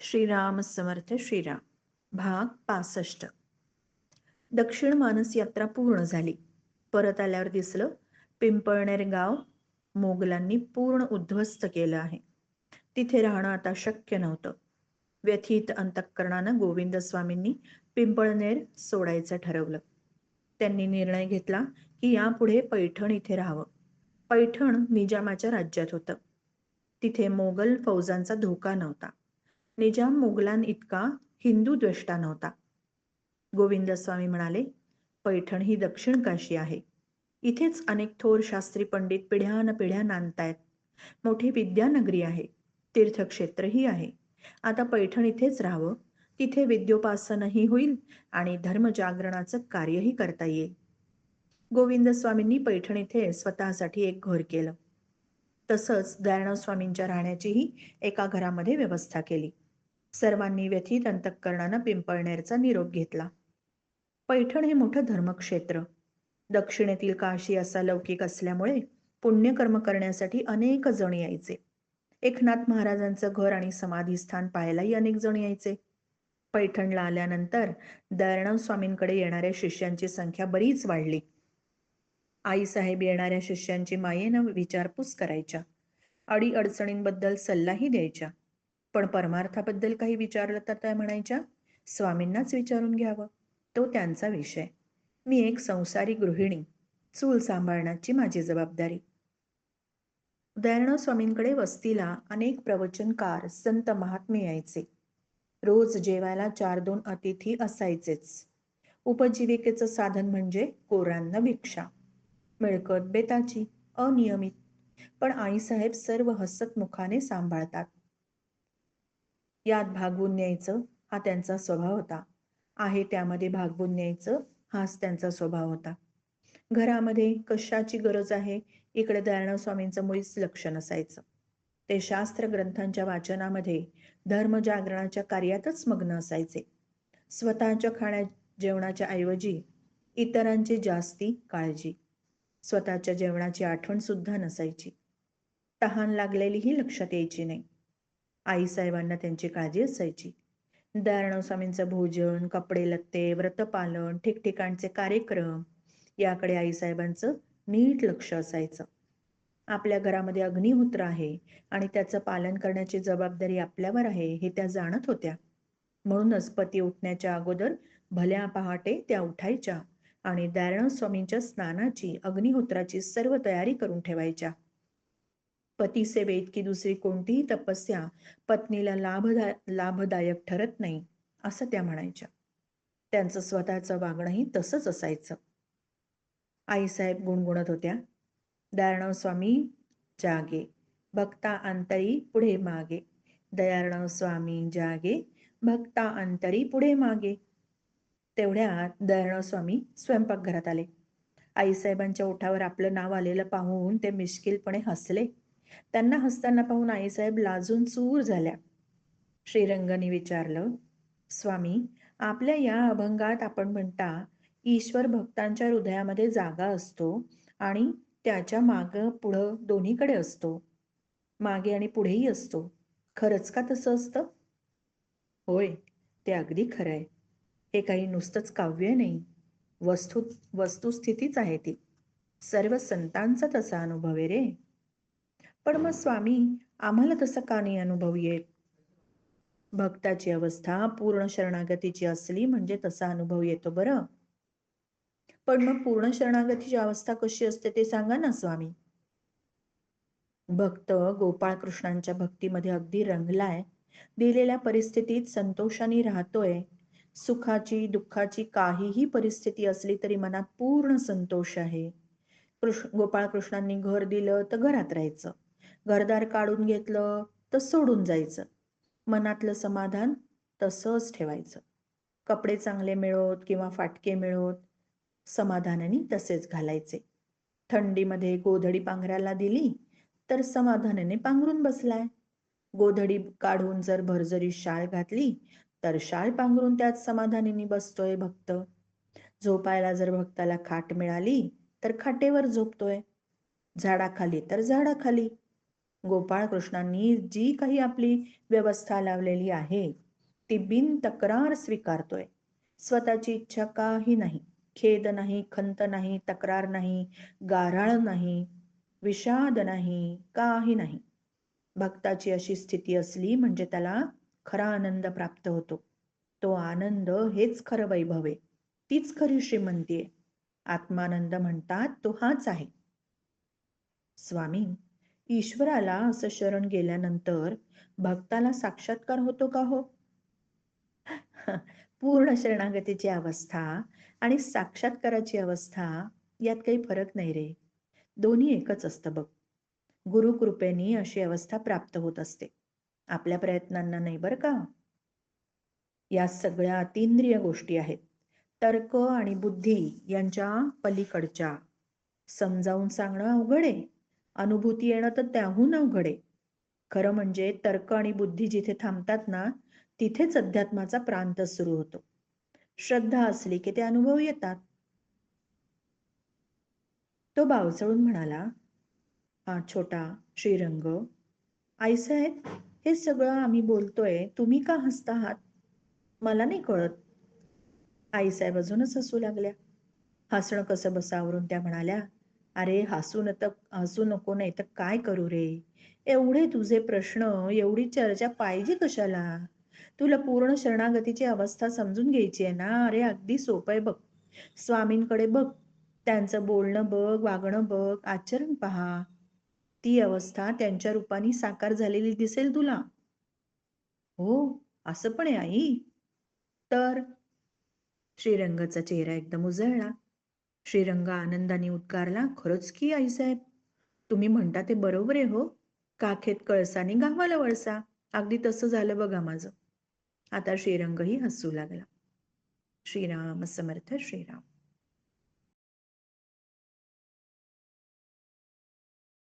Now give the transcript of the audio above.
श्रीराम समर्थ श्रीराम. भाग 65. दक्षिण मानस यात्रा पूर्ण झाली. परत आल्यावर दिसलं पिंपळनेर गाव मोगलांनी पूर्ण उद्ध्वस्त केलं आहे. तिथे राहणं आता शक्य नव्हतं. व्यथित अंतःकरणानं गोविंद स्वामींनी पिंपळनेर सोडायचं ठरवलं. त्यांनी निर्णय घेतला की यापुढे पैठण इथे राहावं. पैठण निजामाच्या राज्यात होतं. तिथे मोगल फौजांचा धोका नव्हता. निजाम मोगलां इतका हिंदू द्वेष्टा नव्हता. गोविंद स्वामी म्हणाले, पैठण ही दक्षिण काशी आहे. इथेच अनेक थोर शास्त्री पंडित पिढ्यानपिढ्या नांदतायत. मोठी विद्यानगरी आहे. तीर्थक्षेत्रही आहे. आता पैठण इथेच राहावं. तिथे विद्योपासनही होईल आणि धर्मजागरणाचं कार्यही करता येईल. गोविंद स्वामींनी पैठण इथे स्वतःसाठी एक घर केलं. तसंच दयाळराव स्वामींच्या राहण्याचीही एका घरामध्ये व्यवस्था केली. सर्वांनी व्यथित अंतःकरणानं पिंपळनेरचा निरोप घेतला. पैठण हे मोठं धर्मक्षेत्र. दक्षिणेतील काशी असा लौकिक असल्यामुळे पुण्यकर्म करण्यासाठी अनेक जण यायचे. एकनाथ महाराजांचं घर आणि समाधीस्थान पाहायलाही अनेक जण यायचे. पैठणला आल्यानंतर दयाळराव स्वामींकडे येणाऱ्या शिष्यांची संख्या बरीच वाढली. आईसाहेब येणाऱ्या शिष्यांची मायेनं विचारपूस करायच्या. अडीअडचणींबद्दल सल्लाही द्यायच्या. पण परमार्थाबद्दल काही विचारलं तर त्या म्हणायच्या, स्वामींनाच विचारून घ्यावं, तो त्यांचा विषय. मी एक संसारी गृहिणी, चूल सांभाळण्याची माझी जबाबदारी. दयाळराव स्वामींकडे वस्तीला अनेक प्रवचनकार, संत महात्मे यायचे. रोज जेवायला 4-2 अतिथी असायचेच. उपजीविकेचं साधन म्हणजे कोरांना भिक्षा. मिळकत बेताची, अनियमित. पण आईसाहेब सर्व हसतमुखाने सांभाळतात. यात भागवून न्यायचं हा त्यांचा स्वभाव होता. आहे त्यामध्ये भागवून न्यायचं हाच त्यांचा स्वभाव होता. घरामध्ये कशाची गरज आहे इकडे दयाळराव स्वामींचं मुळीच लक्ष नसायचं. ते शास्त्र ग्रंथांच्या वाचनामध्ये, धर्मजागरणाच्या कार्यातच मग्न असायचे. स्वतःच्या जेवणाच्या ऐवजी इतरांची जास्ती काळजी. स्वतःच्या जेवणाची आठवण सुद्धा नसायची. तहान लागलेलीही लक्षात यायची नाही. आईसाहेबांना त्यांची काळजी असायची. दयाळराव स्वामींचं भोजन, कपडे लत्ते, व्रतपालन, ठिकठिकाणचे कार्यक्रम याकडे आईसाहेबांचं नीट लक्ष असायचं. आपल्या घरामध्ये अग्निहोत्र आहे आणि त्याचं पालन करण्याची जबाबदारी आपल्यावर आहे हे त्या जाणत होत्या. म्हणूनच पती उठण्याच्या अगोदर भल्या पहाटे त्या उठायच्या आणि दयाळराव स्वामींच्या स्नानाची, अग्निहोत्राची सर्व तयारी करून ठेवायच्या. पतीसेवे इतकी दुसरी कोणतीही तपस्या पत्नीला लाभदायक ठरत नाही असं त्या म्हणायच्या. त्यांचं स्वतःचं वागणंही तसंच असायचं. आईसाहेब गुणगुणत होत्या, दयाळराव स्वामी जागे, भक्ता अंतरी पुढे मागे. दयाळराव स्वामी जागे, भक्ता अंतरी पुढे मागे. तेवढ्यात दयाळराव स्वामी स्वयंपाकघरात आले. आईसाहेबांच्या ओठावर आपलं नाव आलेलं पाहून ते मिश्किलपणे हसले. त्यांना हसताना पाहून आईसाहेब लाजून चूर झाल्या. श्रीरंगाने विचारलं, स्वामी, आपल्या या अभंगात आपण म्हणता ईश्वर भक्तांच्या हृदयामध्ये जागा असतो आणि त्याच्या मागं पुढं दोन्हीकडे असतो, मागे आणि पुढेही असतो. खरंच का तसं असतं? होय, ते अगदी खरं आहे. हे काही नुसतंच काव्य नाही, वस्तुस्थितीच आहे ती. सर्व संतांचा तसा अनुभव आहे रे. पण मग स्वामी, आम्हाला तसा का नाही अनुभव येत? भक्ताची अवस्था पूर्ण शरणागतीची असली म्हणजे तसा अनुभव येतो बरं. पण मग पूर्ण शरणागतीची अवस्था कशी असते ते सांगा ना स्वामी. भक्त गोपाळकृष्णांच्या भक्तीमध्ये अगदी रंगलाय. दिलेल्या परिस्थितीत संतोषाने राहतोय. सुखाची, दुःखाची काहीही परिस्थिती असली तरी मनात पूर्ण संतोष आहे. गोपाळकृष्णांनी घर दिलं तर घरात राहायचं. घरदार काढून घेतलं तर सोडून जायचं. मनातलं समाधान तसंच ठेवायचं. कपडे चांगले मिळोत किंवा फाटके मिळोत, समाधानाने तसेच घालायचे. थंडीमध्ये गोधडी पांघरायला दिली तर समाधानाने पांघरून बसलाय. गोधडी काढून जर भरजरी शाळ घातली तर शाळ पांघरून त्यात समाधानाने बसतोय भक्त. झोपायला जर भक्ताला खाट मिळाली तर खाटेवर झोपतोय. झाडाखाली तर झाडाखाली. गोपाळकृष्णांनी जी काही आपली व्यवस्था लावलेली आहे ती बिन तक्रार स्वीकारतोय. स्वतःची इच्छा काही नाही, खेद नाही, खंत नाही, तक्रार नाही, गाऱ्हाळ नाही, विषाद नाही, काही नाही. भक्ताची अशी स्थिती असली म्हणजे त्याला खरा आनंद प्राप्त होतो. तो आनंद हेच खरं वैभव आहे, तीच खरी श्रीमंती आहे. आत्मानंद म्हणतात तो हाच आहे. स्वामी, ईश्वराला असं शरण गेल्यानंतर भक्ताला साक्षात्कार होतो का हो? पूर्ण शरणागतीची अवस्था आणि साक्षात्काराची अवस्था यात काही फरक नाही रे. दोन्ही एकच असतं बघ. गुरुकृपेने अशी अवस्था प्राप्त होत असते, आपल्या प्रयत्नांना नाही बरं का. या सगळ्या अतींद्रिय गोष्टी आहेत, तर्क आणि बुद्धी यांच्या पलीकडच्या. समजावून सांगणं अवघड आहे, अनुभूती येणं तर त्याहून अवघड आहे. खरं म्हणजे तर्क आणि बुद्धी जिथे थांबतात ना, तिथेच अध्यात्माचा प्रांत सुरू होतो. श्रद्धा असली की ते अनुभव येतात. तो बावचळून म्हणाला, हा छोटा श्रीरंग, आईसाहेब, हे सगळं आम्ही बोलतोय, तुम्ही का हसता आहात? मला नाही कळत. आईसाहेब अजूनच हसू लागल्या. हसणं कसं बसावरून त्या म्हणाल्या, अरे हसू नको, नाही तर काय करू रे. एवढे तुझे प्रश्न, एवढी चर्चा पाहिजे कशाला? तुला पूर्ण शरणागतीची अवस्था समजून घ्यायची आहे ना. अरे अगदी सोपं आहे बघ. स्वामींकडे बघ, त्यांचं बोलणं बघ, वागणं बघ, आचरण पहा. ती अवस्था त्यांच्या रूपाने साकार झालेली दिसेल तुला. हो, असं पण आहे आई. तर श्रीरंगाचा चेहरा एकदम उजळला. श्रीरंग आनंदाने उद्गारला, खरंच की आईसाहेब, तुम्ही म्हणता ते बरोबर आहे हो. काखेत कळसाने गावाला वळसा. अगदी तसं झालं बघा माझं. आता श्रीरंगही हसू लागला. श्रीराम समर्थ श्रीराम.